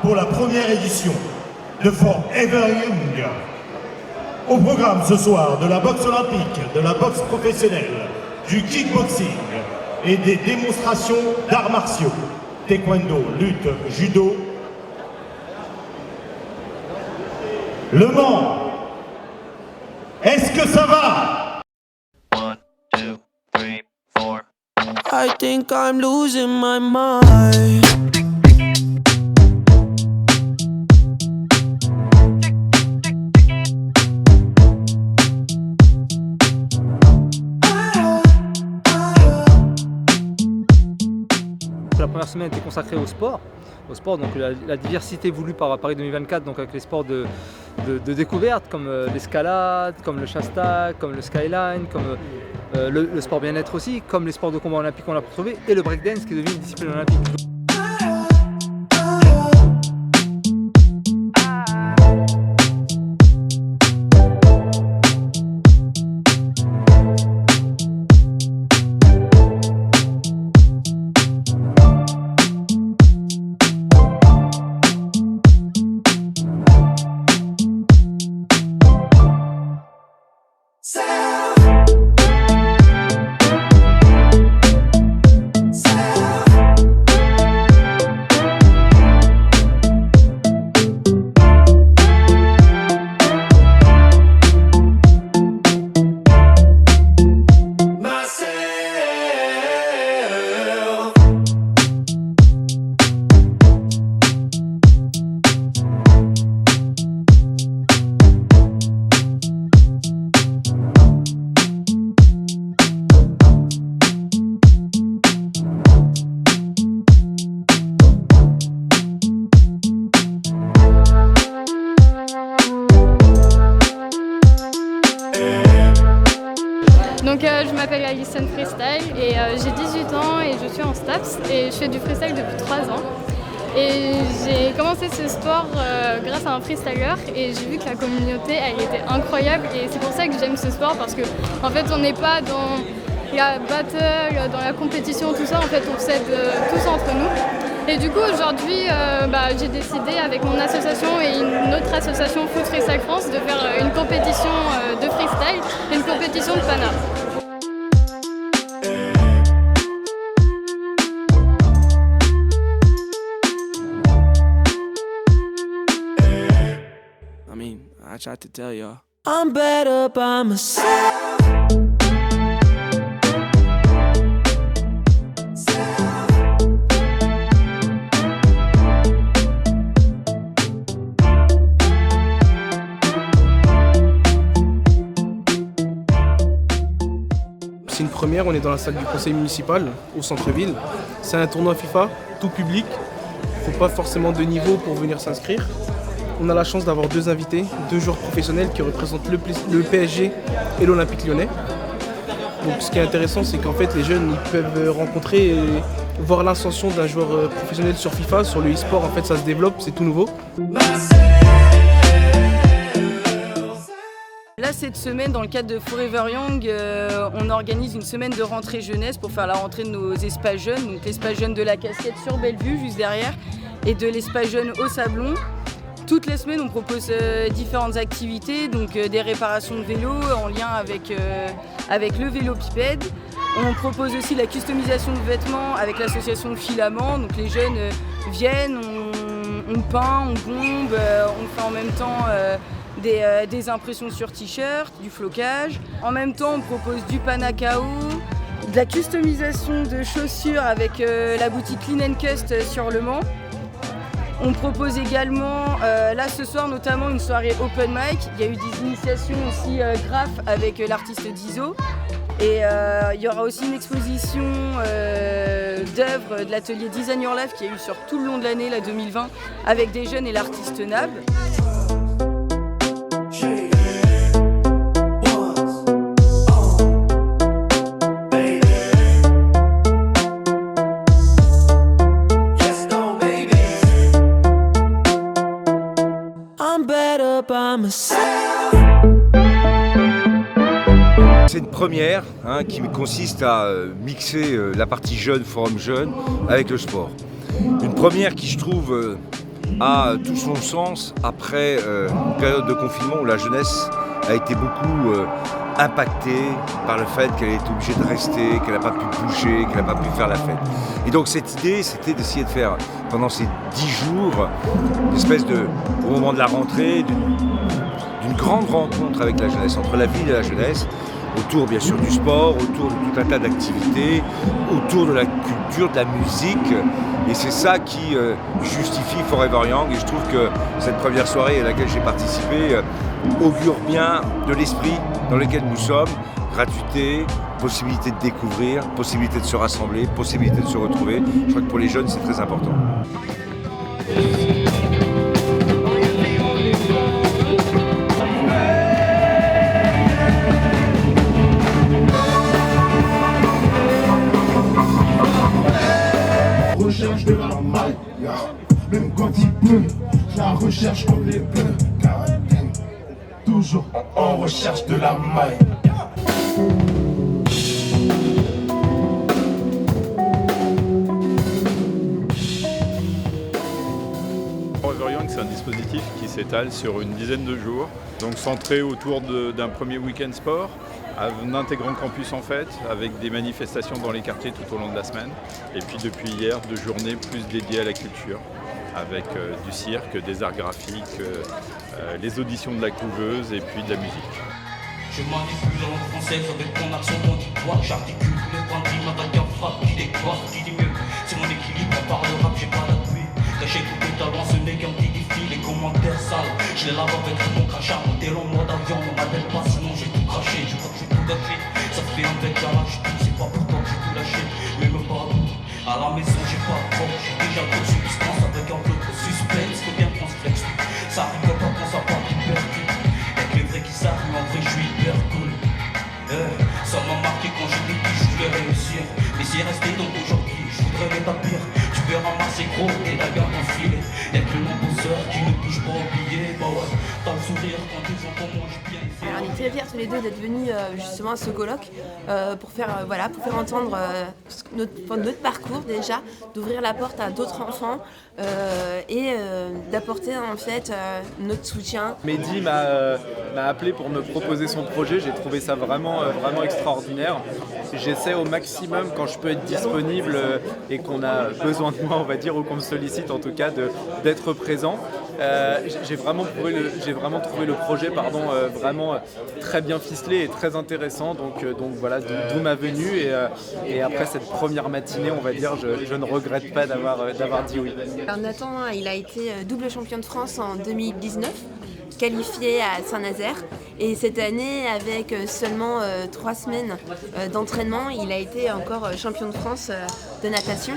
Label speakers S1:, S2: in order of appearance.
S1: pour la première édition de Forever Young. Au programme ce soir de la boxe olympique, de la boxe professionnelle, du kickboxing et des démonstrations d'arts martiaux, taekwondo, lutte, judo. Le Mans, est-ce que ça va?
S2: 1, 2, 3, 4.
S3: I think I'm losing my mind.
S4: La première semaine était consacrée au sport, donc la diversité voulue par Paris 2024, donc avec les sports de découverte comme l'escalade, comme le shasta, comme le skyline, comme le sport bien-être aussi, comme les sports de combat olympiques qu'on a retrouvé et le breakdance qui est devenu une discipline olympique.
S5: Donc je m'appelle Alison Freestyle et j'ai 18 ans et je suis en STAPS et je fais du freestyle depuis 3 ans. Et j'ai commencé ce sport grâce à un freestyler et j'ai vu que la communauté elle était incroyable et c'est pour ça que j'aime ce sport parce que en fait on n'est pas dans la battle, dans la compétition, tout ça, en fait on s'aide tous entre nous. Et du coup aujourd'hui j'ai décidé avec mon association et une autre association Foot Freestyle France de faire une compétition de freestyle et une compétition de pana.
S3: I mean, I tried to tell y'all. I'm better by myself.
S6: C'est une première, on est dans la salle du conseil municipal au centre-ville. C'est un tournoi FIFA, tout public. Il ne faut pas forcément de niveau pour venir s'inscrire. On a la chance d'avoir 2 invités, 2 joueurs professionnels qui représentent le PSG et l'Olympique Lyonnais. Donc ce qui est intéressant, c'est qu'en fait les jeunes ils peuvent rencontrer et voir l'ascension d'un joueur professionnel sur FIFA, sur le e-sport. En fait ça se développe, c'est tout nouveau.
S7: Là, cette semaine, dans le cadre de Forever Young, on organise une semaine de rentrée jeunesse pour faire la rentrée de nos espaces jeunes. Donc l'espace jeune de la Casquette sur Bellevue, juste derrière, et de l'espace jeune au Sablon. Toutes les semaines, on propose différentes activités, donc des réparations de vélos en lien avec le vélo Piped. On propose aussi la customisation de vêtements avec l'association Filament. Donc les jeunes viennent, on peint, on bombe, on fait en même temps des impressions sur t-shirt, du flocage. En même temps, on propose du panacao, de la customisation de chaussures avec la boutique Clean & Cust sur Le Mans. On propose également, là ce soir notamment, une soirée open mic. Il y a eu des initiations aussi graphes avec l'artiste Dizo. Et il y aura aussi une exposition d'œuvres de l'atelier Design Your Life qui a eu sur tout le long de l'année, la 2020, avec des jeunes et l'artiste Nab.
S8: C'est une première qui consiste à mixer la partie jeune, forum jeune, avec le sport. Une première qui, je trouve, a tout son sens après une période de confinement où la jeunesse a été beaucoup impactée par le fait qu'elle est obligée de rester, qu'elle n'a pas pu bouger, qu'elle n'a pas pu faire la fête. Et donc cette idée, c'était d'essayer de faire pendant ces 10 jours, une espèce de, au moment de la rentrée, d'une grande rencontre avec la jeunesse, entre la ville et la jeunesse, autour bien sûr du sport, autour de tout un tas d'activités, autour de la culture, de la musique. Et c'est ça qui justifie Forever Young. Et je trouve que cette première soirée à laquelle j'ai participé augure bien de l'esprit dans lequel nous sommes. Gratuité, possibilité de découvrir, possibilité de se rassembler, possibilité de se retrouver. Je crois que pour les jeunes, c'est très important.
S9: Recherche de la maille, même quand il pleut, je la recherche comme les bleus, toujours en recherche de la maille.
S10: Forever Young, c'est un dispositif qui s'étale sur une dizaine de jours, donc centré autour d'un premier week-end sport, en intégrant Campus en fête, avec des manifestations dans les quartiers tout au long de la semaine. Et puis depuis hier, 2 journées plus dédiées à la culture, avec du cirque, des arts graphiques, les auditions de la couveuse et puis de la musique.
S11: Je manipule en français avec mon accent auditoire. J'articule tous les points de rime avec un frappe qui décoiffe, qui dit mieux. C'est mon équilibre, par le rap, j'ai pas d'appui. Caché tous les talents, ce n'est qu'un petit défi. Les commentaires sales, je les lave avec mon crachat. Mon tel en mode avion, on m'appelle pas, sinon j'ai tout craché. Je crois que j'ai tout gâché. Ça fait un bec à l'âge, c'est pas pour toi que j'ai tout lâché. Même pas à la maison, j'ai pas de proche. J'ai déjà trop de substance avec un peu de suspense. Faut bien qu'on se flexe. Ça rigole pas quand ça part hyper vite. Avec les vrais qui s'arrivent, en vrai, je suis hyper cool. Ça m'a marqué quand j'étais petit, je voulais réussir. Mais c'est resté donc aujourd'hui, je voudrais l'établir. Tu peux ramasser gros et la garde enfilée. Y'a que le nom bosseur qui ne touche pas au billet. Bah ouais, t'as le sourire quand ils entendent moi, je bien.
S12: Alors, on est très fiers tous les deux d'être venus justement à ce colloque pour faire entendre notre parcours déjà, d'ouvrir la porte à d'autres enfants et d'apporter en fait notre soutien.
S13: Mehdi m'a appelé pour me proposer son projet, j'ai trouvé ça vraiment extraordinaire. J'essaie au maximum quand je peux être disponible et qu'on a besoin de moi, on va dire, ou qu'on me sollicite en tout cas, d'être présent. J'ai vraiment trouvé le projet vraiment très bien ficelé et très intéressant, donc voilà d'où ma venue et après cette première matinée, on va dire, je ne regrette pas d'avoir dit oui.
S12: Alors Nathan, il a été double champion de France en 2019, qualifié à Saint-Nazaire, et cette année avec seulement 3 semaines d'entraînement, il a été encore champion de France de natation.